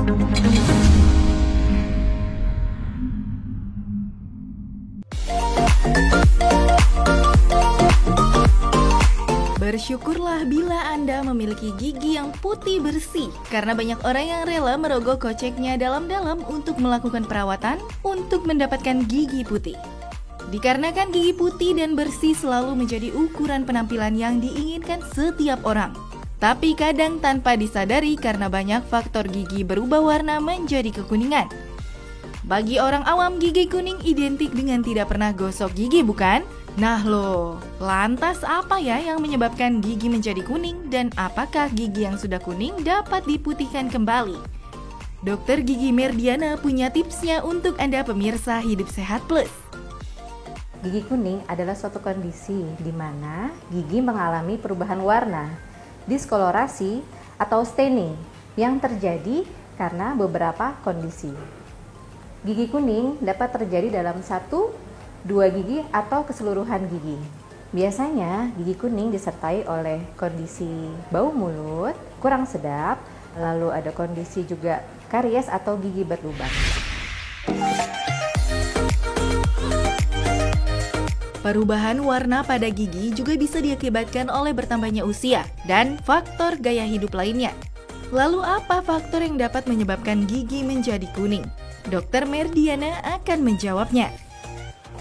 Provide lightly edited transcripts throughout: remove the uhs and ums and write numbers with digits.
Bersyukurlah bila Anda memiliki gigi yang putih bersih, karena banyak orang yang rela merogoh koceknya dalam-dalam untuk melakukan perawatan untuk mendapatkan gigi putih. Dikarenakan gigi putih dan bersih selalu menjadi ukuran penampilan yang diinginkan setiap orang. Tapi kadang tanpa disadari karena banyak faktor gigi berubah warna menjadi kekuningan. Bagi orang awam, gigi kuning identik dengan tidak pernah gosok gigi, bukan? Nah loh, lantas apa ya yang menyebabkan gigi menjadi kuning dan apakah gigi yang sudah kuning dapat diputihkan kembali? Dokter Gigi Merdiana punya tipsnya untuk Anda pemirsa Hidup Sehat Plus. Gigi kuning adalah suatu kondisi di mana gigi mengalami perubahan warna, diskolorasi atau staining yang terjadi karena beberapa kondisi. Gigi kuning dapat terjadi dalam 1-2 gigi atau keseluruhan gigi. Biasanya gigi kuning disertai oleh kondisi bau mulut, kurang sedap, lalu ada kondisi juga karies atau gigi berlubang. Perubahan warna pada gigi juga bisa diakibatkan oleh bertambahnya usia dan faktor gaya hidup lainnya. Lalu apa faktor yang dapat menyebabkan gigi menjadi kuning? Dokter Merdiana akan menjawabnya.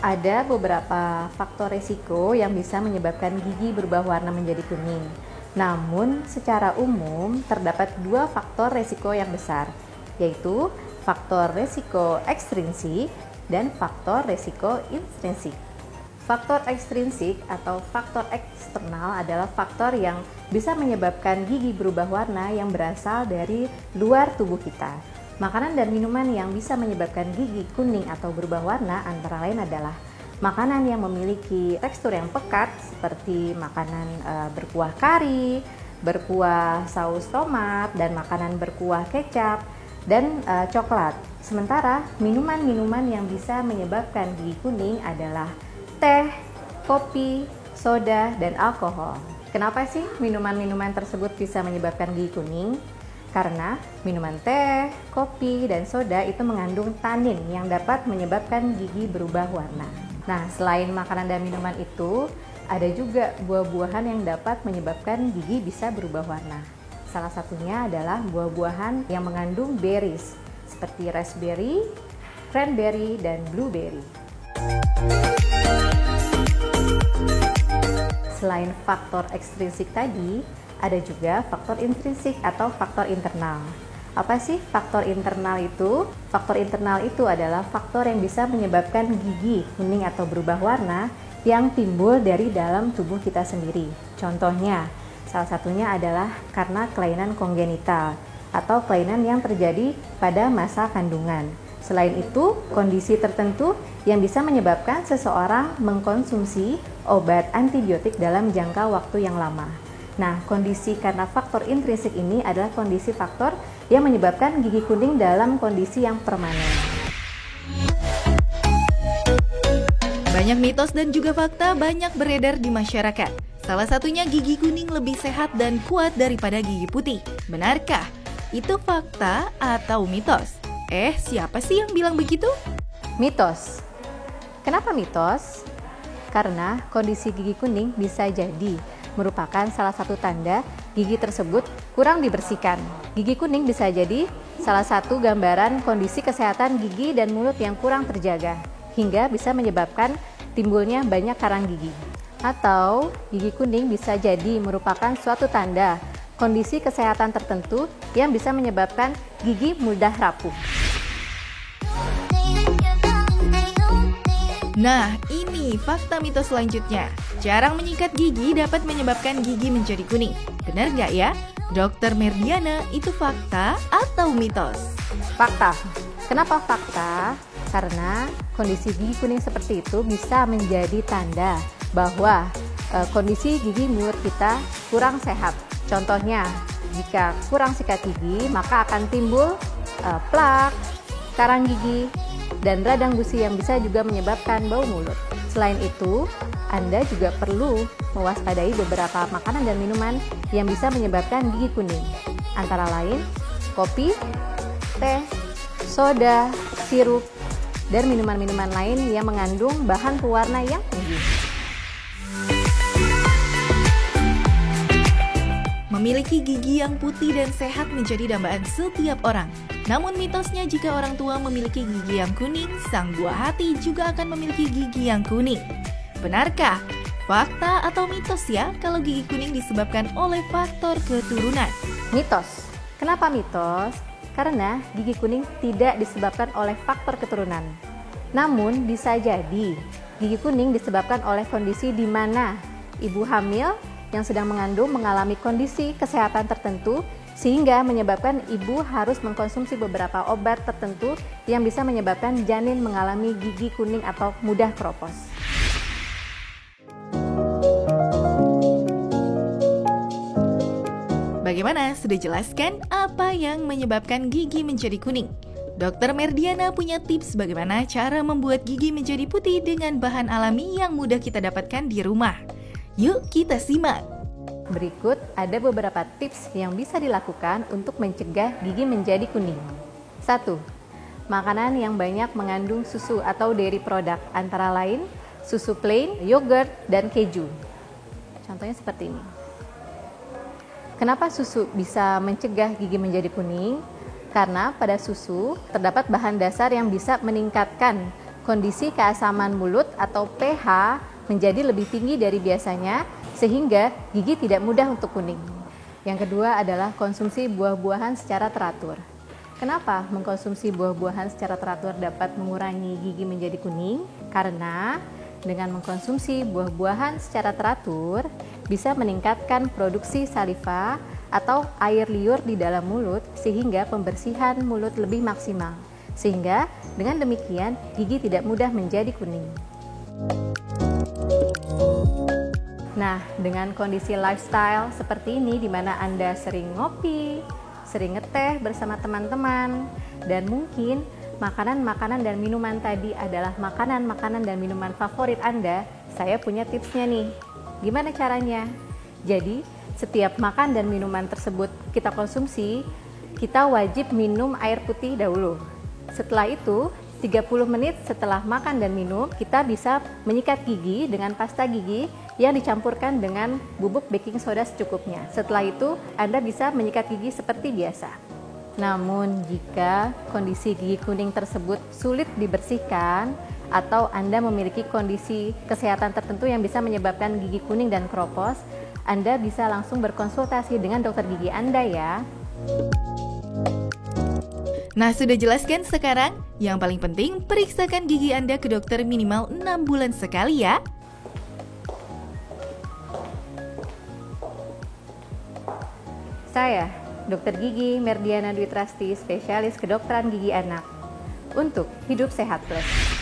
Ada beberapa faktor resiko yang bisa menyebabkan gigi berubah warna menjadi kuning. Namun, secara umum terdapat 2 faktor resiko yang besar, yaitu faktor resiko ekstrinsik dan faktor resiko intrinsik. Faktor ekstrinsik atau faktor eksternal adalah faktor yang bisa menyebabkan gigi berubah warna yang berasal dari luar tubuh kita. Makanan dan minuman yang bisa menyebabkan gigi kuning atau berubah warna antara lain adalah makanan yang memiliki tekstur yang pekat seperti makanan berkuah kari, berkuah saus tomat, dan makanan berkuah kecap, dan coklat. Sementara minuman-minuman yang bisa menyebabkan gigi kuning adalah teh, kopi, soda, dan alkohol. Kenapa sih minuman-minuman tersebut bisa menyebabkan gigi kuning? Karena minuman teh, kopi, dan soda itu mengandung tanin yang dapat menyebabkan gigi berubah warna. Nah, selain makanan dan minuman itu, ada juga buah-buahan yang dapat menyebabkan gigi bisa berubah warna. Salah satunya adalah buah-buahan yang mengandung berries, seperti raspberry, cranberry, dan blueberry. Selain faktor ekstrinsik tadi, ada juga faktor intrinsik atau faktor internal. Apa sih faktor internal itu? Faktor internal itu adalah faktor yang bisa menyebabkan gigi kuning atau berubah warna yang timbul dari dalam tubuh kita sendiri. Contohnya, salah satunya adalah karena kelainan kongenital atau kelainan yang terjadi pada masa kandungan. Selain itu, kondisi tertentu yang bisa menyebabkan seseorang mengkonsumsi obat antibiotik dalam jangka waktu yang lama. Nah, kondisi karena faktor intrinsik ini adalah kondisi faktor yang menyebabkan gigi kuning dalam kondisi yang permanen. Banyak mitos dan juga fakta banyak beredar di masyarakat. Salah satunya gigi kuning lebih sehat dan kuat daripada gigi putih. Benarkah? Itu fakta atau mitos? Siapa sih yang bilang begitu? Mitos. Kenapa mitos? Karena kondisi gigi kuning bisa jadi merupakan salah satu tanda gigi tersebut kurang dibersihkan. Gigi kuning bisa jadi salah satu gambaran kondisi kesehatan gigi dan mulut yang kurang terjaga, hingga bisa menyebabkan timbulnya banyak karang gigi. Atau gigi kuning bisa jadi merupakan suatu tanda kondisi kesehatan tertentu yang bisa menyebabkan gigi mudah rapuh. Nah, ini fakta mitos selanjutnya. Jarang menyikat gigi dapat menyebabkan gigi menjadi kuning. Benar nggak ya? Dokter Merdiana, itu fakta atau mitos? Fakta. Kenapa fakta? Karena kondisi gigi kuning seperti itu bisa menjadi tanda bahwa kondisi gigi mulut kita kurang sehat. Contohnya, jika kurang sikat gigi, maka akan timbul plak, karang gigi, dan radang gusi yang bisa juga menyebabkan bau mulut. Selain itu, Anda juga perlu mewaspadai beberapa makanan dan minuman yang bisa menyebabkan gigi kuning. Antara lain, kopi, teh, soda, sirup, dan minuman-minuman lain yang mengandung bahan pewarna yang tinggi. Memiliki gigi yang putih dan sehat menjadi dambaan setiap orang. Namun mitosnya jika orang tua memiliki gigi yang kuning, sang buah hati juga akan memiliki gigi yang kuning. Benarkah? Fakta atau mitos ya kalau gigi kuning disebabkan oleh faktor keturunan? Mitos. Kenapa mitos? Karena gigi kuning tidak disebabkan oleh faktor keturunan. Namun bisa jadi gigi kuning disebabkan oleh kondisi di mana ibu hamil yang sedang mengandung mengalami kondisi kesehatan tertentu sehingga menyebabkan ibu harus mengkonsumsi beberapa obat tertentu yang bisa menyebabkan janin mengalami gigi kuning atau mudah keropos. Bagaimana? Sudah jelaskan apa yang menyebabkan gigi menjadi kuning? Dokter Merdiana punya tips bagaimana cara membuat gigi menjadi putih dengan bahan alami yang mudah kita dapatkan di rumah. Yuk kita simak. Berikut ada beberapa tips yang bisa dilakukan untuk mencegah gigi menjadi kuning. 1. Makanan yang banyak mengandung susu atau dairy product, antara lain susu plain, yogurt, dan keju. Contohnya seperti ini. Kenapa susu bisa mencegah gigi menjadi kuning? Karena pada susu terdapat bahan dasar yang bisa meningkatkan kondisi keasaman mulut atau pH menjadi lebih tinggi dari biasanya sehingga gigi tidak mudah untuk kuning. Yang kedua adalah konsumsi buah-buahan secara teratur. Kenapa mengkonsumsi buah-buahan secara teratur dapat mengurangi gigi menjadi kuning? Karena dengan mengkonsumsi buah-buahan secara teratur bisa meningkatkan produksi saliva atau air liur di dalam mulut sehingga pembersihan mulut lebih maksimal. Sehingga dengan demikian gigi tidak mudah menjadi kuning. Nah, dengan kondisi lifestyle seperti ini di mana Anda sering ngopi, sering ngeteh bersama teman-teman, dan mungkin makanan-makanan dan minuman tadi adalah makanan-makanan dan minuman favorit Anda, saya punya tipsnya nih. Gimana caranya? Jadi, setiap makan dan minuman tersebut kita konsumsi, kita wajib minum air putih dahulu. Setelah itu, 30 menit setelah makan dan minum, kita bisa menyikat gigi dengan pasta gigi yang dicampurkan dengan bubuk baking soda secukupnya. Setelah itu, Anda bisa menyikat gigi seperti biasa. Namun, jika kondisi gigi kuning tersebut sulit dibersihkan atau Anda memiliki kondisi kesehatan tertentu yang bisa menyebabkan gigi kuning dan keropos, Anda bisa langsung berkonsultasi dengan dokter gigi Anda ya. Nah, sudah jelaskan sekarang? Yang paling penting, periksakan gigi Anda ke dokter minimal 6 bulan sekali ya. Saya, Dr. Gigi Merdiana Dwi Trasti, spesialis kedokteran gigi anak. Untuk Hidup Sehat Plus.